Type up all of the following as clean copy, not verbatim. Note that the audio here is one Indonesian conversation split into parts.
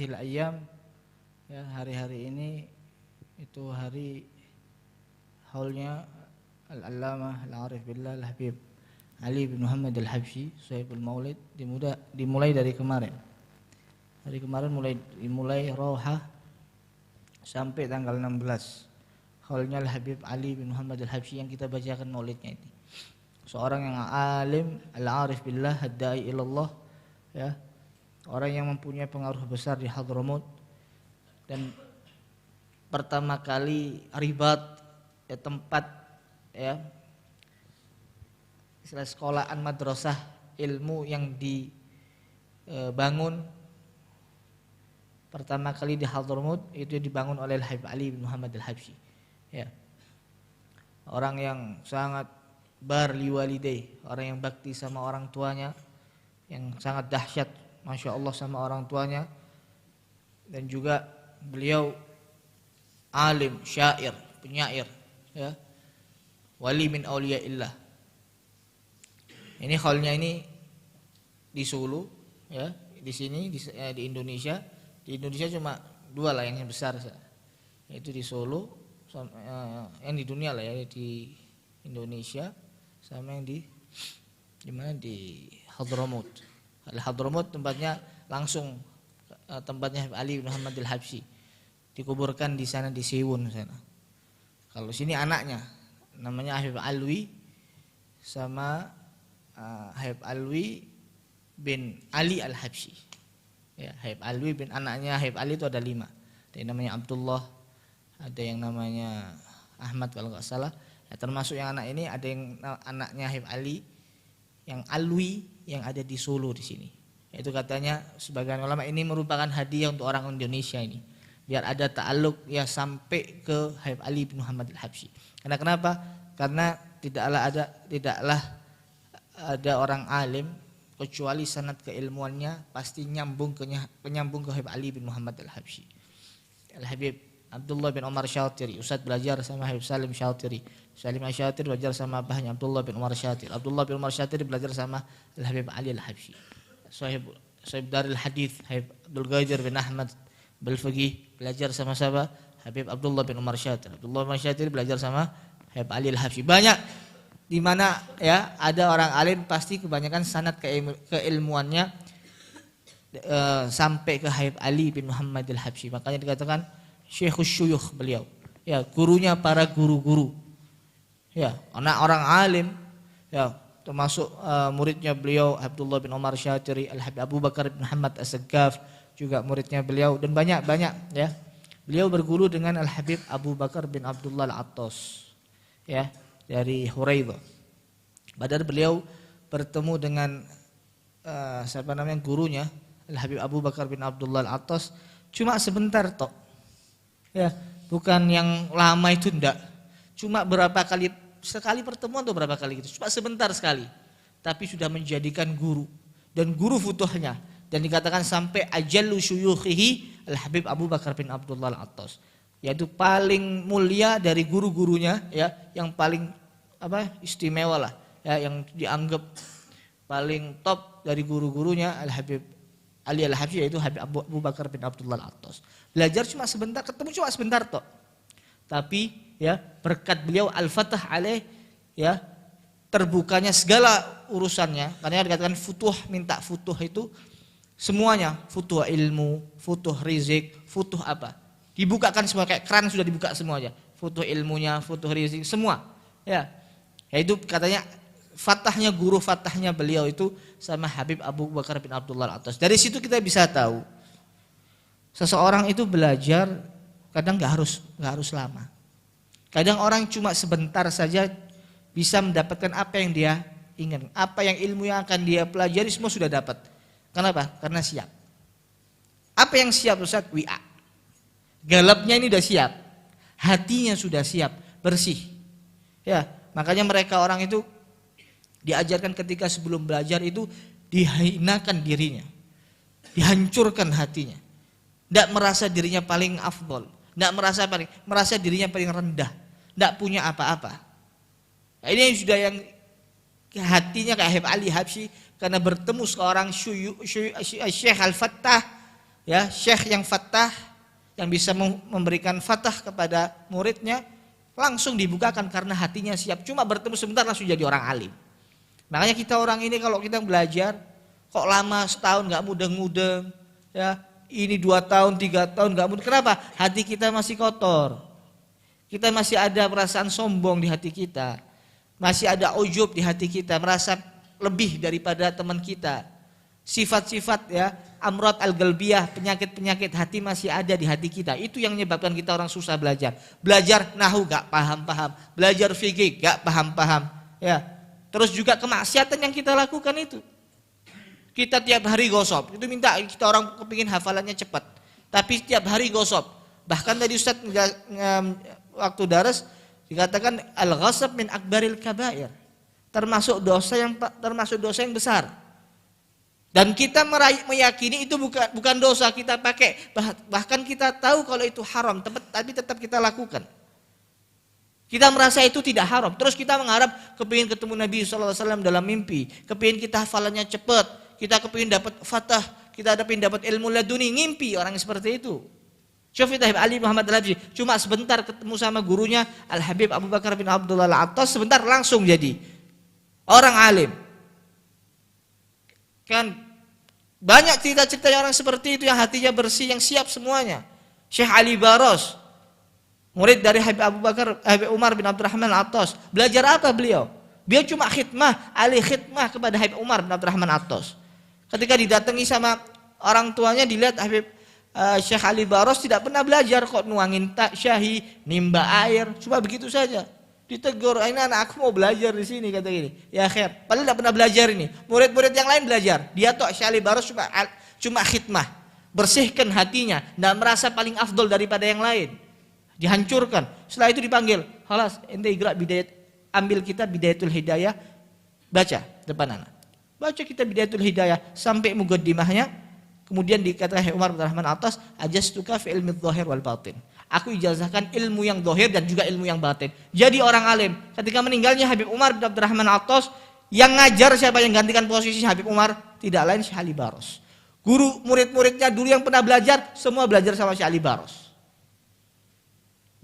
hadhil ayyam, ya, hari-hari ini itu hari haulnya Al-Allamah Al-Arif Billah Al-Habib Ali bin Muhammad Al-Habsyi Sahibul Maulid. Dimulai dari kemarin. Hari kemarin mulai Rauhah sampai tanggal 16. Haulnya Al-Habib Ali bin Muhammad Al-Habsyi yang kita bacakan maulidnya ini. Seorang yang alim, Al-Arif Billah, Ad-Da'i ilallah, ya. Orang yang mempunyai pengaruh besar di Hadramut, dan pertama kali ribat, ya, tempat, ya, istilah sekolahan madrasah ilmu yang dibangun pertama kali di Hadramut itu dibangun oleh Al-Habib Ali bin Muhammad Al-Habsyi, ya. Orang yang sangat bar liwalidayh, orang yang bakti sama orang tuanya, yang sangat dahsyat, masya Allah, sama orang tuanya. Dan juga beliau alim, syair, penyair, ya, wali min auliyaillah. Ini khalnya ini di Sulu, ya, di sini di Indonesia. Di Indonesia cuma dua lah yang besar, yaitu di Solo, yang di dunia lah, ya, di Indonesia, sama yang di mana, di Hadramut. Hadramut tempatnya langsung, tempatnya Ali bin Muhammad Al-Habsyi, dikuburkan di sana, di Siwun sana. Kalau sini anaknya namanya Habib Alwi sama Habib Alwi bin Ali Al-Habsyi. Ya, Habib Alwi bin, anaknya Habib Ali itu ada 5. Ada yang namanya Abdullah, ada yang namanya Ahmad kalau nggak salah. Ya, termasuk yang anak ini ada yang anaknya Habib Ali yang Alwi yang ada di Solo di sini. Itu katanya sebagian ulama ini merupakan hadiah untuk orang Indonesia ini, biar ada ta'alluq, ya, sampai ke Habib Ali bin Muhammad Al-Habsyi. Karena kenapa? Karena tidaklah ada orang alim kecuali sanad keilmuannya pasti penyambung ke Habib Ali bin Muhammad Al-Habsyi. Al-Habib Abdullah bin Umar Syatiri, Ustaz belajar sama Habib Salim Syatiri. Salim Syatiri belajar sama abahnya Abdullah bin Umar Syatiri. Abdullah bin Umar Syatiri belajar sama Al-Habib Ali Al-Habsyi. Sahib Darul Hadits Habib Abdul Qadir bin Ahmad Al-Faqih belajar sama siapa? Habib Abdullah bin Umar Syatiri. Abdullah bin Umar Syatiri belajar sama Habib Ali Al-Habsyi. Banyak di mana, ya, ada orang alim pasti kebanyakan sanad keilmuannya sampai ke Habib Ali bin Muhammad Al-Habsyi. Makanya dikatakan Syekhus Syuyukh beliau, ya, gurunya para guru-guru, ya, anak orang alim, ya, termasuk muridnya beliau Abdullah bin Umar Syatiri, Al-Habib Abu Bakar bin Muhammad As-Saggaf juga muridnya beliau, dan banyak, ya. Beliau berguru dengan Al-Habib Abu Bakar bin Abdullah Al-Attas, ya, dari Huraidah. Padahal beliau bertemu dengan siapa namanya gurunya Al-Habib Abu Bakar bin Abdullah Al-Attas cuma sebentar tok. Ya, bukan yang lama itu, enggak. Cuma berapa kali, sekali pertemuan atau berapa kali gitu. Cuma sebentar sekali. Tapi sudah menjadikan guru dan guru futuhnya, dan dikatakan sampai ajallu syuyukhihi Al-Habib Abu Bakar bin Abdullah Al-Attas, yaitu paling mulia dari guru-gurunya, ya, yang paling istimewa lah, ya, yang dianggap paling top dari guru-gurunya Al-Habib Ali Al-Habsyi, yaitu Habib Abu Bakar bin Abdullah Al-Attas. Belajar cuma sebentar, ketemu cuma sebentar toh. Tapi, ya, berkat beliau Al-Fatah alaih, ya, terbukanya segala urusannya. Karena dikatakan futuh, minta futuh itu semuanya, futuh ilmu, futuh rizik, futuh apa? Dibukakan semua, kayak keran sudah dibuka semuanya. Futuh ilmunya, futuh rizik, semua. Ya. Yaitu katanya fatahnya, guru fatahnya beliau itu sama Habib Abu Bakar bin Abdullah Al-Attas. Dari situ kita bisa tahu seseorang itu belajar kadang nggak harus lama. Kadang orang cuma sebentar saja bisa mendapatkan apa yang dia ingin, apa yang ilmu yang akan dia pelajari semua sudah dapat. Kenapa? Karena siap. Apa yang siap, Ustaz? WA. Galapnya ini sudah siap, hatinya sudah siap, bersih. Ya, makanya mereka orang itu diajarkan ketika sebelum belajar itu dihinakan dirinya, dihancurkan hatinya, tidak merasa dirinya paling afdol, tidak merasa dirinya paling rendah, tidak punya apa-apa. Nah, ini sudah yang hatinya kayak Habib Ali Habsyi, karena bertemu seorang Syekh Al-Fattah, ya, syekh yang fattah, yang bisa memberikan fatah kepada muridnya, langsung dibukakan karena hatinya siap. Cuma bertemu sebentar langsung jadi orang alim. Makanya kita orang ini kalau kita belajar, kok lama setahun nggak mudeng-mudeng, ya ini 2 tahun, 3 tahun nggak mudeng. Kenapa? Hati kita masih kotor. Kita masih ada perasaan sombong di hati kita, masih ada ujub di hati kita, merasa lebih daripada teman kita. Sifat-sifat ya, amrod al-galbiyah, penyakit-penyakit hati masih ada di hati kita. Itu yang menyebabkan kita orang susah belajar. Belajar nahu gak paham-paham, belajar fikih gak paham-paham. Ya, terus juga kemaksiatan yang kita lakukan itu. Kita tiap hari gosop, itu minta kita orang kepingin hafalannya cepat. Tapi tiap hari gosop. Bahkan tadi Ustaz waktu daras dikatakan al-ghasab min akbaril kabair. Termasuk dosa yang besar. Dan kita meyakini itu bukan dosa, kita pakai, bahkan kita tahu kalau itu haram, tapi tetap kita lakukan. Kita merasa itu tidak haram, terus kita mengharap kepingin ketemu Nabi SAW dalam mimpi, kepingin kita hafalannya cepat, kita kepingin dapat fatah, kita dapat ilmu laduni, ngimpi orang seperti itu. Syekh Ali Muhammad Al-Habsyi cuma sebentar ketemu sama gurunya Al-Habib Abu Bakar bin Abdullah Al-Attas, sebentar langsung jadi orang alim. Kan banyak cerita-cerita orang seperti itu yang hatinya bersih, yang siap semuanya. Syekh Ali Baros, murid dari Habib Umar bin Abdurrahman Al-Attas. Belajar apa beliau? Beliau cuma khidmah, ahli khidmah kepada Habib Umar bin Abdurrahman Al-Attas. Ketika didatangi sama orang tuanya, dilihat Habib Syekh Ali Baros tidak pernah belajar kok, nuangin syahi, nimba air, cuma begitu saja. Ditegur, ini anak aku mau belajar di sini, kata gini. Ya khair, padahal tidak pernah belajar ini. Murid-murid yang lain belajar. Dia tuh Syekh Ali Baros cuma khidmah, bersihkan hatinya, dan merasa paling afdol daripada yang lain. Dihancurkan. Setelah itu dipanggil, halas, ente iqra bidayat, ambil kitab Bidayatul Hidayah, baca depan anak. Baca kitab Bidayatul Hidayah sampai muqaddimahnya. Kemudian dikatakan Umar bin Abdurrahman Al-Attas, ajastuka fi ilmi dhahir wal batin. Aku ijazahkan ilmu yang zahir dan juga ilmu yang batin. Jadi orang alim. Ketika meninggalnya Habib Umar bin Abdurrahman Al-Attas, yang ngajar siapa, yang gantikan posisi Habib Umar? Tidak lain Syekh Ali Baros. Guru murid-muridnya dulu yang pernah belajar, semua belajar sama Syekh Ali Baros.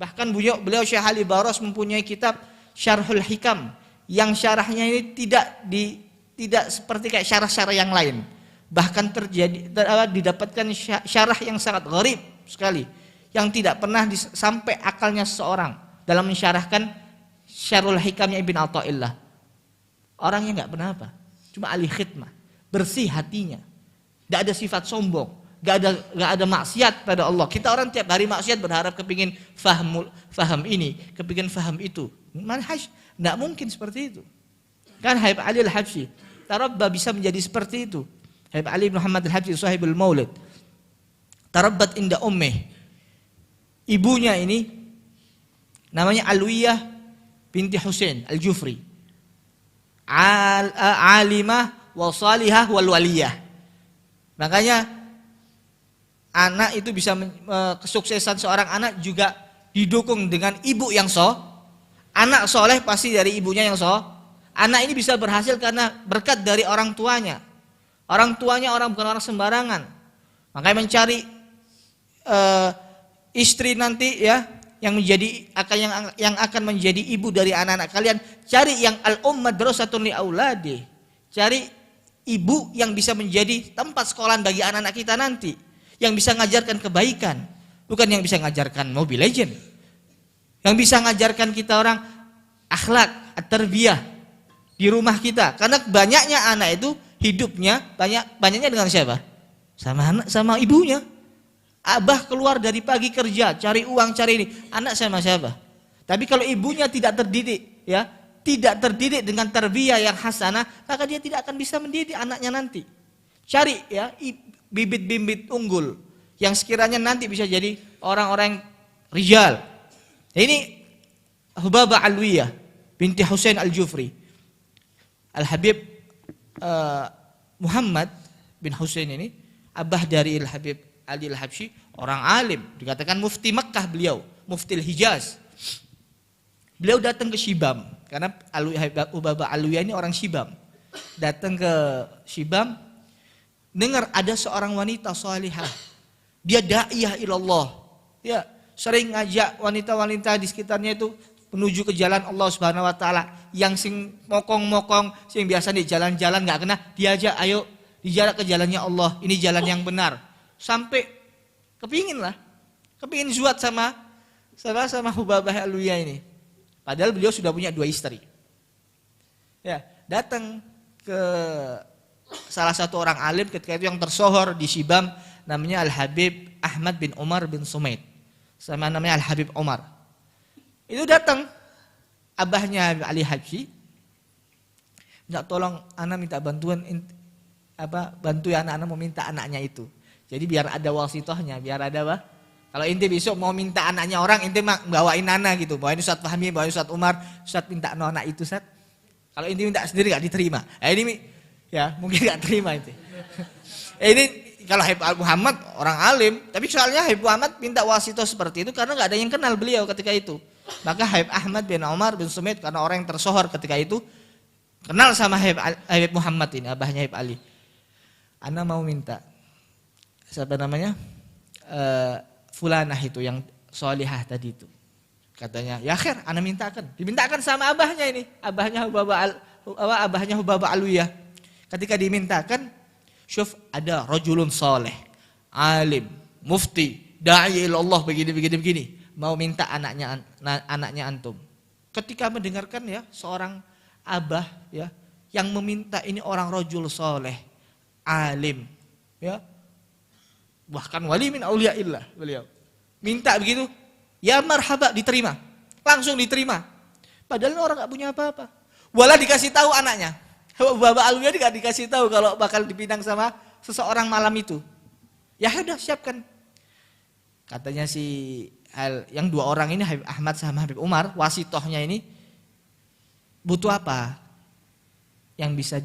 Bahkan beliau Syekh Ali Baros mempunyai kitab Syarhul Hikam, yang syarahnya ini tidak seperti kayak syarah-syarah yang lain. Bahkan didapatkan syarah yang sangat gharib sekali, yang tidak pernah sampai akalnya seseorang dalam mensyarahkan Syarhul Hikamnya Ibn Athaillah. Orangnya nggak pernah apa, cuma ahli khidmah, bersih hatinya, nggak ada sifat sombong, nggak ada maksiat pada Allah. Kita orang tiap hari maksiat berharap kepingin faham ini, kepingin faham itu. Manhaj nggak mungkin seperti itu. Kan Habib Ali Al-Habsyi tarabba bisa menjadi seperti itu. Habib Ali bin Muhammad Al-Habsyi sahibul Maulid tarabbat inda ummih. Ibunya ini namanya Alwiyah binti Husain Al-Jufri, alimah wa salihah wal waliyah. Makanya anak itu bisa kesuksesan seorang anak juga didukung dengan ibu yang anak soleh pasti dari ibunya yang Anak ini bisa berhasil karena berkat dari orang tuanya. Orang tuanya bukan orang sembarangan. Makanya mencari istri nanti ya yang akan menjadi ibu dari anak-anak kalian, cari yang al-ummah madrasatun li auladi. Cari ibu yang bisa menjadi tempat sekolahan bagi anak-anak kita nanti, yang bisa ngajarkan kebaikan, bukan yang bisa ngajarkan Mobile Legend. Yang bisa ngajarkan kita orang akhlak, at-tarbiyah di rumah kita. Karena banyaknya anak itu hidupnya banyaknya dengan siapa? Sama ibunya. Abah keluar dari pagi kerja, cari uang, cari ini. Anak sama siapa? Tapi kalau ibunya tidak terdidik, ya, tidak terdidik dengan tarbiyah yang hasanah, maka dia tidak akan bisa mendidik anaknya nanti. Cari ya bibit-bibit unggul yang sekiranya nanti bisa jadi orang-orang rijal. Ini Hubabah Alwiyah binti Husain Al-Jufri. Al-Habib Muhammad bin Husain ini abah dari Al-Habib Ali Al-Habsyi, orang alim, dikatakan mufti Makkah beliau, mufti Hijaz. Beliau datang ke Shibam karena Hubabah Alwiyah ini orang Shibam. Datang ke Shibam, dengar ada seorang wanita salihah Dia da'iyah ilallah. Ya, sering ngajak wanita-wanita di sekitarnya itu menuju ke jalan Allah Subhanahu wa taala. Yang sing mokong-mokong, sing biasa di jalan-jalan enggak kena, diajak ayo dijarak ke jalannya Allah. Ini jalan yang benar. Sampai kepingin zuat sama Hubabah Alawiyah ini. Padahal beliau sudah punya 2 istri. Ya, datang ke salah satu orang alim ketika itu yang tersohor di Syibam, namanya Al-Habib Ahmad bin Umar bin Sumaid. Sama namanya Al-Habib Umar. Itu datang abahnya Habib Ali Habsyi. Minta tolong ana minta bantuan bantu ya anak-anak mau minta anaknya itu. Jadi biar ada wasitohnya, biar ada apa? Kalau inti besok mau minta anaknya orang, inti bawain Nana gitu, bawain Ustaz Fahmi, bawain Ustaz Umar, Ustaz minta anak itu Ustaz. Kalau inti minta sendiri gak diterima. Ini ya mungkin gak terima itu. Ini kalau Habib Muhammad orang alim, tapi soalnya Habib Muhammad minta wasitoh seperti itu karena gak ada yang kenal beliau ketika itu. Maka Habib Ahmad bin Umar bin Sumaid karena orang yang tersohor ketika itu kenal sama Habib Muhammad ini, abahnya Habib Ali. Ana mau minta siapa namanya? Fulanah itu yang solihah tadi itu. Katanya, ya khair, ana mintakan. Dimintakan sama abahnya ini, abahnya Hubabah Alawiyah. Ketika dimintakan, syuf ada rajulun soleh, alim, mufti, da'i ilallah begini. Mau minta anaknya antum. Ketika mendengarkan ya seorang abah ya yang meminta ini orang rajul soleh, alim, ya bahkan wali min auliyaillah beliau. Minta begitu, ya marhaba diterima. Langsung diterima. Padahal orang enggak punya apa-apa. Walah dikasih tahu anaknya. Hubabah Alawiyah enggak dikasih tahu kalau bakal dipinang sama seseorang malam itu. Ya udah siapkan. Katanya yang 2 orang ini Habib Ahmad sama Habib Umar, wasitohnya ini butuh apa? Yang bisa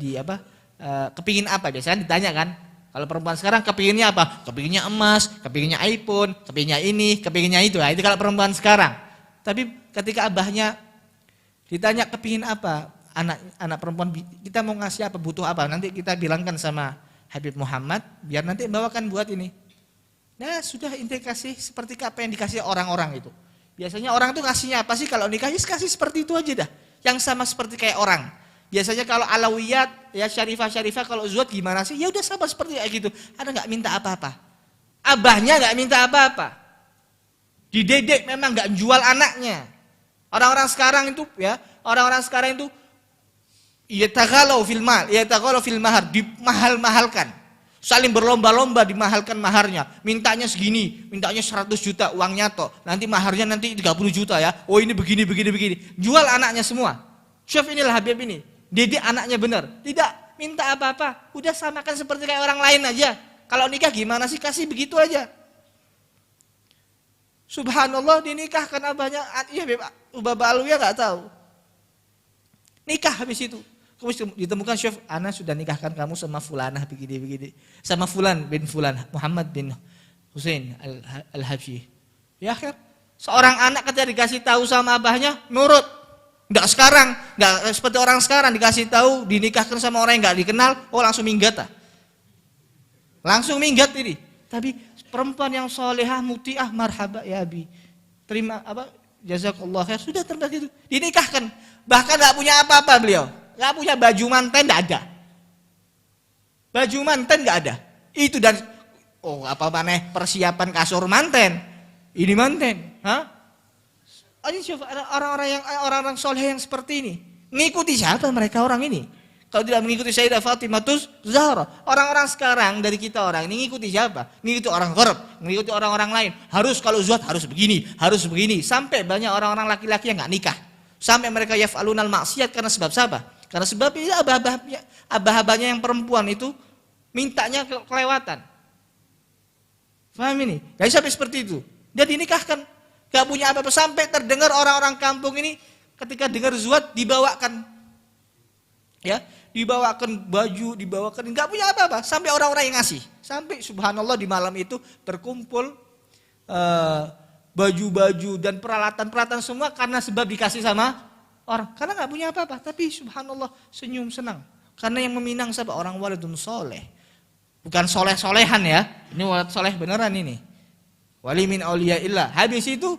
kepingin apa? Biasanya ditanya kan. Kalau perempuan sekarang kepinginnya apa? Kepinginnya emas, kepinginnya iPhone, kepinginnya ini, kepinginnya itu. Nah, itu kalau perempuan sekarang. Tapi ketika abahnya ditanya kepingin apa? Anak perempuan kita mau ngasih apa? Butuh apa? Nanti kita bilangkan sama Habib Muhammad biar nanti bawakan buat ini. Nah, sudah inti kasih seperti apa yang dikasih orang-orang itu. Biasanya orang tuh ngasihnya apa sih kalau nikah? Kasih seperti itu aja dah. Yang sama seperti kayak orang. Biasanya kalau alawiyat, ya syarifah kalau zuhud gimana sih? Ya udah sama seperti kayak gitu. Ada nggak minta apa-apa. Abahnya nggak minta apa-apa. Didedek memang nggak jual anaknya. Orang-orang sekarang itu yataghalau fil mahar, dimahal-mahalkan. Saling berlomba-lomba dimahalkan maharnya. Mintanya segini, mintanya 100 juta uangnya toh. Nanti maharnya nanti 30 juta ya. Oh ini begini. Jual anaknya semua. Syuf inilah Habib ini. Didik anaknya benar. Tidak minta apa-apa. Udah samakan seperti kayak orang lain aja. Kalau nikah gimana sih? Kasih begitu aja. Subhanallah dinikahkan abahnya. Iya Hubabah Alawiyah gak tahu. Nikah habis itu. Kemudian ditemukan Syuf, ana sudah nikahkan kamu sama fulanah begini. Sama fulan bin fulan, Muhammad bin Husain Al-Habsyi. Ya akhir. Seorang anak ketika dikasih tahu sama abahnya, nurut. Enggak sekarang, enggak seperti orang sekarang dikasih tahu dinikahkan sama orang yang enggak dikenal, oh langsung minggat. Langsung minggat ini. Tapi perempuan yang solehah, mutiah, marhaba ya abi. Terima jazakallah khair, sudah terbatas itu. Dinikahkan. Bahkan enggak punya apa-apa beliau. Enggak punya baju manten, enggak ada. Baju manten enggak ada. Itu dan persiapan kasur manten. Ini manten, orang-orang soleh yang seperti ini. Mengikuti siapa mereka orang ini? Kalau tidak mengikuti Sayyidah Fatimatus Zahra. Orang-orang sekarang dari kita orang ini mengikuti siapa? Mengikuti orang gharb, mengikuti orang-orang lain. Harus kalau zuhud harus begini. Sampai banyak orang-orang laki-laki yang enggak nikah. Sampai mereka yaf'alunal maksiat karena sebab apa? Karena sebab ini abah-abahnya yang perempuan itu mintanya kelewatan. Paham ini? Jadi sampai seperti itu. Dia dinikahkan. Gak punya apa-apa sampai terdengar orang-orang kampung ini ketika dengar zuhud dibawakan baju, dibawakan gak punya apa-apa sampai orang-orang yang ngasih. Sampai subhanallah di malam itu terkumpul baju-baju dan peralatan-peralatan semua karena sebab dikasih sama orang. Karena gak punya apa-apa tapi subhanallah senyum senang. Karena yang meminang siapa? Orang walidun soleh. Bukan soleh-solehan ya. Ini walid soleh beneran ini. wali min auliyaillah. Habis itu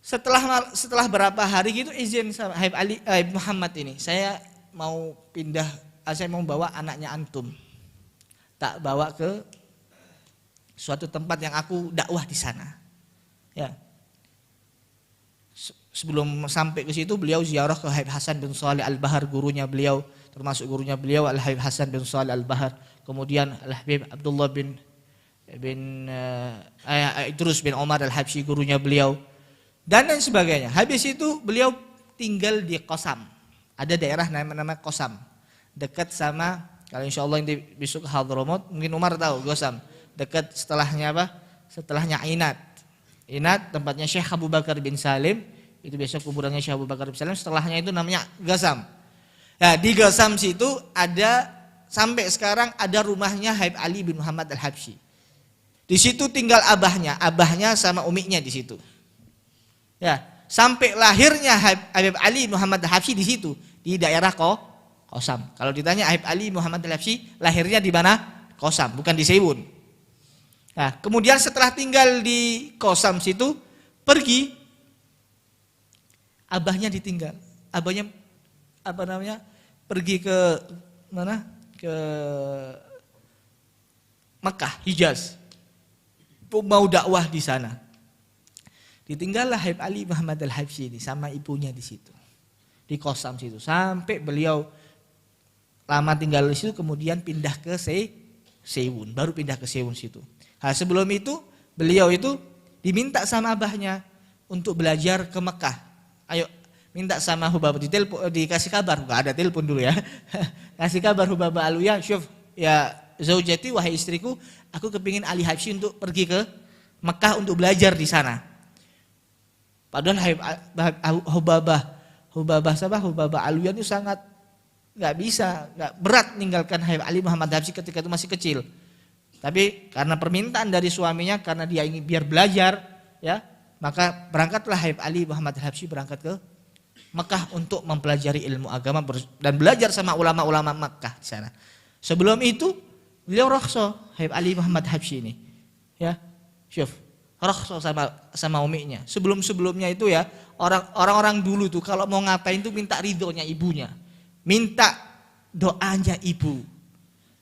setelah berapa hari gitu izin sama Habib Ali Muhammad ini, saya mau pindah, saya mau bawa anaknya antum, tak bawa ke suatu tempat yang aku dakwah di sana. Ya. Sebelum sampai ke situ beliau ziarah ke Habib Hasan bin Shalih Al-Bahar, gurunya beliau, termasuk gurunya beliau Al-Habib Hasan bin Shalih Al-Bahar. Kemudian Al-Habib Abdullah bin Idrus bin Omar Al-Habsyi, gurunya beliau, dan lain sebagainya. Habis itu beliau tinggal di Qasam. Ada daerah nama Qasam, dekat sama, kalau insya Allah ini besok ke Hadramaut, mungkin Umar tahu Qasam. Dekat setelahnya apa? Setelahnya Inat. Inat tempatnya Syekh Abu Bakar bin Salim, itu biasa kuburannya Syekh Abu Bakar bin Salim. Setelahnya itu namanya Qasam. Nah, di Qasam situ ada, sampai sekarang ada rumahnya Habib Ali bin Muhammad Al-Habsyi. Di situ tinggal abahnya sama umiknya di situ. Ya, sampai lahirnya Habib Ali Muhammad Al-Habsyi di situ, di daerah Qasam. Kalau ditanya Habib Ali Muhammad Al-Habsyi lahirnya di mana? Qasam, bukan di Sewun. Nah, kemudian setelah tinggal di Qasam situ, pergi, abahnya ditinggal. Abahnya pergi ke mana? Ke Makkah, Hijaz. Mau dakwah di sana. Ditinggallah Habib Ali Muhammad Al-Habsyi ini sama ibunya di situ. Di Qasam situ. Sampai beliau lama tinggal di situ, kemudian pindah ke Sewun, baru pindah ke Sewun situ. Nah, sebelum itu beliau itu diminta sama abahnya untuk belajar ke Mekah. Ayo minta sama Hubaba, dikasih kabar, enggak ada telepon dulu ya. Kasih kabar Hubaba Alwiya, syuf ya zaujati, wahai istriku, aku kepingin Ali Habsyi untuk pergi ke Mekah untuk belajar di sana. Padahal Hubaba Alwiya itu sangat nggak berat meninggalkan Habib Ali Muhammad Habsyi ketika itu masih kecil. Tapi karena permintaan dari suaminya, karena dia ingin biar belajar, ya, maka berangkatlah Habib Ali Muhammad Habsyi berangkat ke Mekah untuk mempelajari ilmu agama dan belajar sama ulama-ulama Mekah di sana. Sebelum itu beliau rakhsah Habib Ali Muhammad Habsyi ini, ya, syuf, rakhsah sama umiknya. Sebelumnya itu ya, orang-orang dulu tuh kalau mau ngapain tuh minta ridhonya ibunya, minta doanya ibu,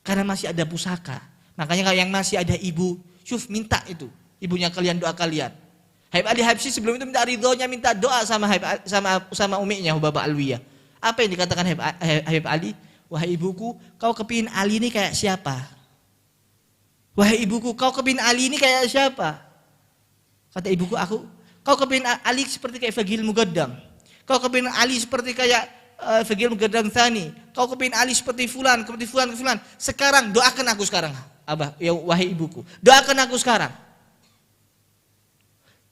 karena masih ada pusaka. Makanya kalau yang masih ada ibu, syuf, minta itu ibunya kalian, doa kalian. Habib Ali Habsyi sebelum itu minta ridhonya, minta doa sama umiknya Hubaba Alwiya. Apa yang dikatakan Habib Ali? Wahai ibuku, kau kepingin Ali ini kayak siapa? Wahai ibuku, kau kepingin Ali ini kayak siapa? Kata ibuku, kau kepingin Ali seperti kayak Fagil Mugaddam. Kau kepingin Ali seperti kayak Fagil Mugaddam Tsani. Kau kepingin Ali seperti fulan. Sekarang doakan aku sekarang, abah, ya wahai ibuku, doakan aku sekarang.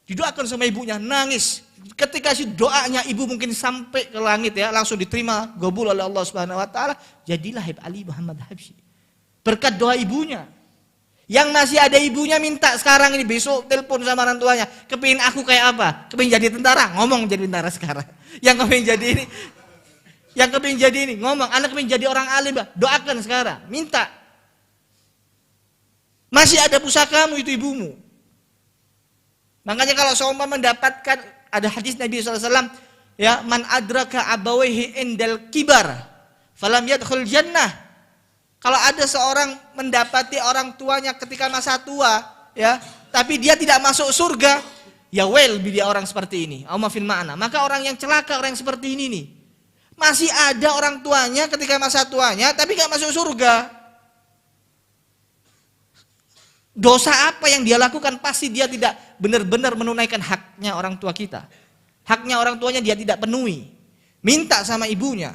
Didoakan sama ibunya, nangis. Ketika si doanya ibu mungkin sampai ke langit ya, langsung diterima gobul oleh Allah Subhanahu wa taala, jadilah Habib Ali Muhammad Habsyi. Berkat doa ibunya. Yang masih ada ibunya minta sekarang ini, besok telepon sama orang tuanya, kepingin aku kayak apa? Kepingin jadi tentara, ngomong jadi tentara sekarang. Yang kepingin jadi ini, ngomong, anak kepingin jadi orang alim, doakan sekarang, minta. Masih ada pusakamu itu ibumu. Makanya kalau seumpama mendapatkan, ada hadis Nabi SAW, ya, man adraka abawaihi indal kibar falam yadkhul jannah. Kalau ada seorang mendapati orang tuanya ketika masa tua, ya, tapi dia tidak masuk surga, ya dia orang seperti ini. Fil ma'na. Maka orang yang celaka, orang yang seperti ini nih. Masih ada orang tuanya ketika masa tuanya, tapi gak masuk surga. Dosa apa yang dia lakukan? Pasti dia tidak benar-benar menunaikan haknya orang tua kita. Haknya orang tuanya dia tidak penuhi. Minta sama ibunya.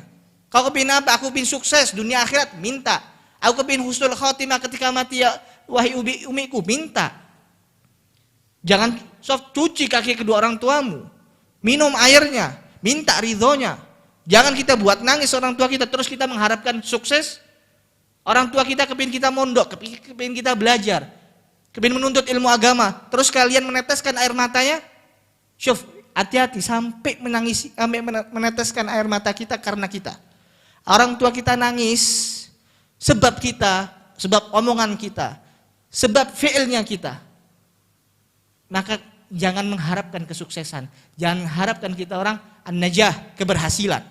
Kau kepingin apa? Aku kepingin sukses dunia akhirat, minta. Aku kepingin husnul khotimah ketika mati, ya wahai umiku, minta. Jangan cuci kaki kedua orang tuamu. Minum airnya, minta ridhonya. Jangan kita buat nangis orang tua kita terus kita mengharapkan sukses. Orang tua kita kepingin kita mondok, kepingin kita belajar, kepingin menuntut ilmu agama, terus kalian meneteskan air matanya. Syuf, hati-hati sampai menangis, sampai meneteskan air mata kita karena kita. Orang tua kita nangis sebab kita, sebab omongan kita, sebab fi'ilnya kita. maka jangan mengharapkan kesuksesan. Jangan harapkan kita orang an-najah, keberhasilan.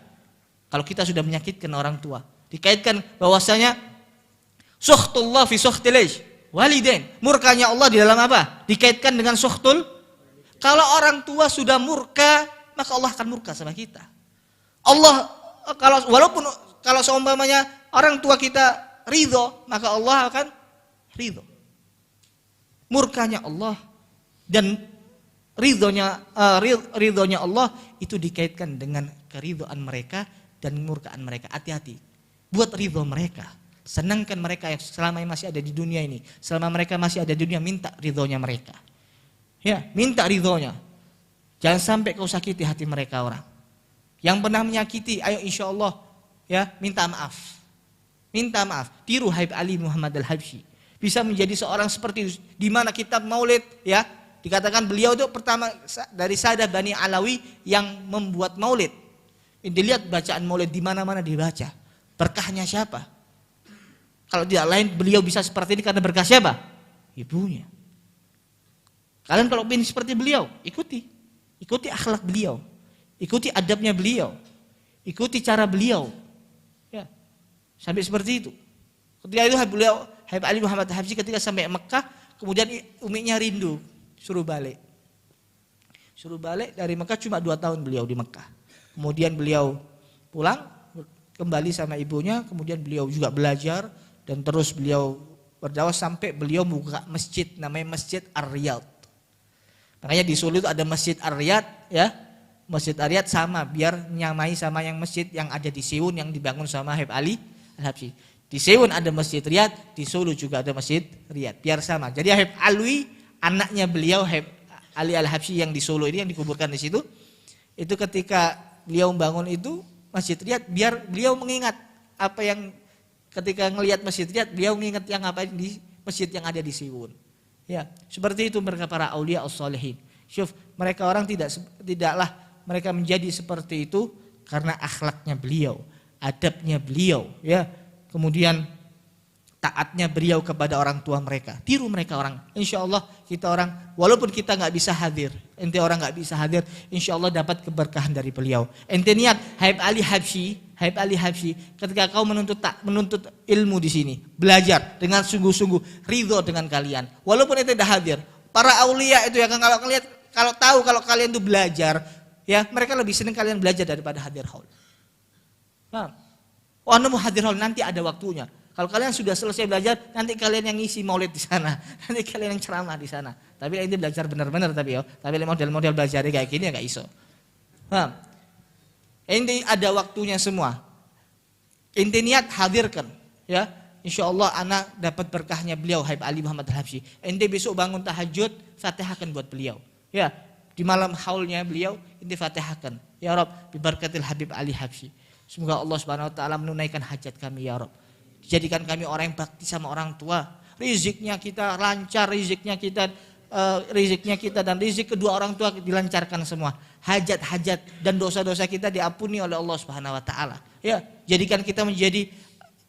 Kalau kita sudah menyakitkan orang tua. Dikaitkan bahwasanya sukhtullah fi sukhtil walidain. Murkanya Allah di dalam apa? Dikaitkan dengan sukhtul. Kalau orang tua sudah murka, maka Allah akan murka sama kita. Allah kalau seumpamanya orang tua kita ridho, maka Allah akan ridho. Murkanya Allah dan ridhonya Allah itu dikaitkan dengan keridhaan mereka dan murkaan mereka. Hati-hati. Buat ridho mereka. Senangkan mereka yang selama masih ada di dunia ini. Selama mereka masih ada di dunia, minta ridhonya mereka. Ya, minta ridhonya. Jangan sampai kau sakiti hati mereka orang. Yang pernah menyakiti, ayo insya Allah ya minta maaf. Minta maaf. Tiru Habib Ali Muhammad Al-Habsyi. Bisa menjadi seorang seperti di mana kitab Maulid ya dikatakan beliau itu pertama dari Sadah Bani Alawi yang membuat Maulid. Dilihat bacaan Maulid di mana-mana dibaca. Berkahnya siapa? Kalau tidak lain beliau bisa seperti ini karena berkah siapa? Ibunya. Kalian kalau ingin seperti beliau, ikuti akhlak beliau, ikuti adabnya beliau, ikuti cara beliau. Ya, sampai seperti itu. Ketika itu Habib Ali Muhammad Habsyi ketika sampai Mekah, kemudian umiknya rindu, suruh balik dari Mekah. Cuma 2 tahun beliau di Mekah. Kemudian beliau pulang kembali sama ibunya, kemudian beliau juga belajar dan terus beliau berdakwah sampai beliau buka masjid namanya Masjid Ar-Riyad. Makanya di Solo itu ada Masjid Ar-Riyad ya. Masjid Ar-Riyad sama biar nyamai sama yang masjid yang ada di Siwun yang dibangun sama Habib Ali Al-Habsyi. Di Siwun ada Masjid Riyad, di Solo juga ada Masjid Riyad, biar sama. Jadi Habib Alwi anaknya beliau Habib Ali Al-Habsyi yang di Solo ini yang dikuburkan di situ. Itu ketika beliau membangun itu Masjid Riyad biar beliau mengingat apa yang ketika ngelihat Masjid Riyad beliau mengingat yang apa di masjid yang ada di Siwun. Ya, seperti itu mereka para aulia as-shalihin. Syuf, mereka orang tidaklah mereka menjadi seperti itu karena akhlaknya beliau, adabnya beliau, ya. Kemudian taatnya beliau kepada orang tua mereka. Tiru mereka orang. Insya Allah kita orang, walaupun kita nggak bisa hadir, ente orang nggak bisa hadir, insya Allah dapat keberkahan dari beliau. Ente niat Habib Ali Habsyi, ketika kau menuntut ilmu di sini, belajar dengan sungguh-sungguh, ridho dengan kalian. Walaupun ente tidak hadir, para aulia itu ya kalau tahu kalau kalian itu belajar, ya mereka lebih senang kalian belajar daripada hadir haul. Nah, mau hadir haul nanti ada waktunya. Kalau kalian sudah selesai belajar, nanti kalian yang ngisi maulid di sana, nanti kalian yang ceramah di sana. Tapi ini belajar benar-benar tapi ya. Tapi model-model belajarnya kayak gini ya gak iso. Nah, ini ada waktunya semua. Inti niat hadirkan, ya. Insya Allah anak dapat berkahnya beliau Habib Ali Muhammad Al-Habsyi. Inti besok bangun tahajud, fatihahkan buat beliau. Ya, di malam haulnya beliau, inti fatihahkan. Ya Rob, bibarakatil Habib Ali Habsyi. Semoga Allah Subhanahu Wa Taala menunaikan hajat kami ya Rob. Jadikan kami orang yang bakti sama orang tua. Riziknya kita lancar, riziknya kita dan rizik kedua orang tua dilancarkan semua. Hajat-hajat dan dosa-dosa kita diampuni oleh Allah Subhanahu Wa Taala. Ya, jadikan kita menjadi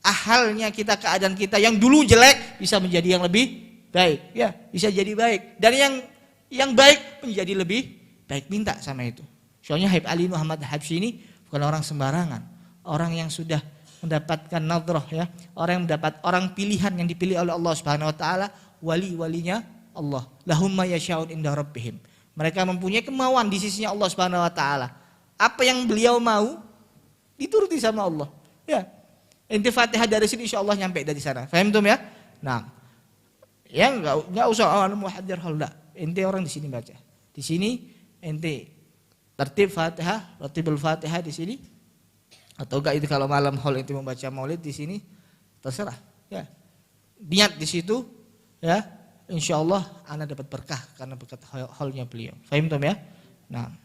ahalnya kita, keadaan kita yang dulu jelek bisa menjadi yang lebih baik. Ya, bisa jadi baik. Dan yang baik menjadi lebih baik. Minta sama itu. Soalnya Habib Ali Muhammad Habsyi ini bukan orang sembarangan, orang yang sudah mendapatkan nadhrah ya, orang yang mendapat orang pilihan yang dipilih oleh Allah Subhanahu Wa Taala, walinya Allah. Lahum ma yasyaun inda rabbihim. Mereka mempunyai kemauan di sisinya Allah Subhanahu Wa Taala. Apa yang beliau mau dituruti sama Allah. Ya, inti Fatihah dari sini insya Allah nyampe dari sana. Faham tuh ya? Nah, ya nggak usah muhaddir halda. Inti orang di sini baca. Di sini inti tertib Fatihah, tertibul Fatihah di sini. Atau enggak itu kalau malam haul itu membaca maulid di sini terserah ya. Niat di situ ya, insyaallah ana dapat berkah karena berkat haulnya beliau. Faham tuh ya? Nah,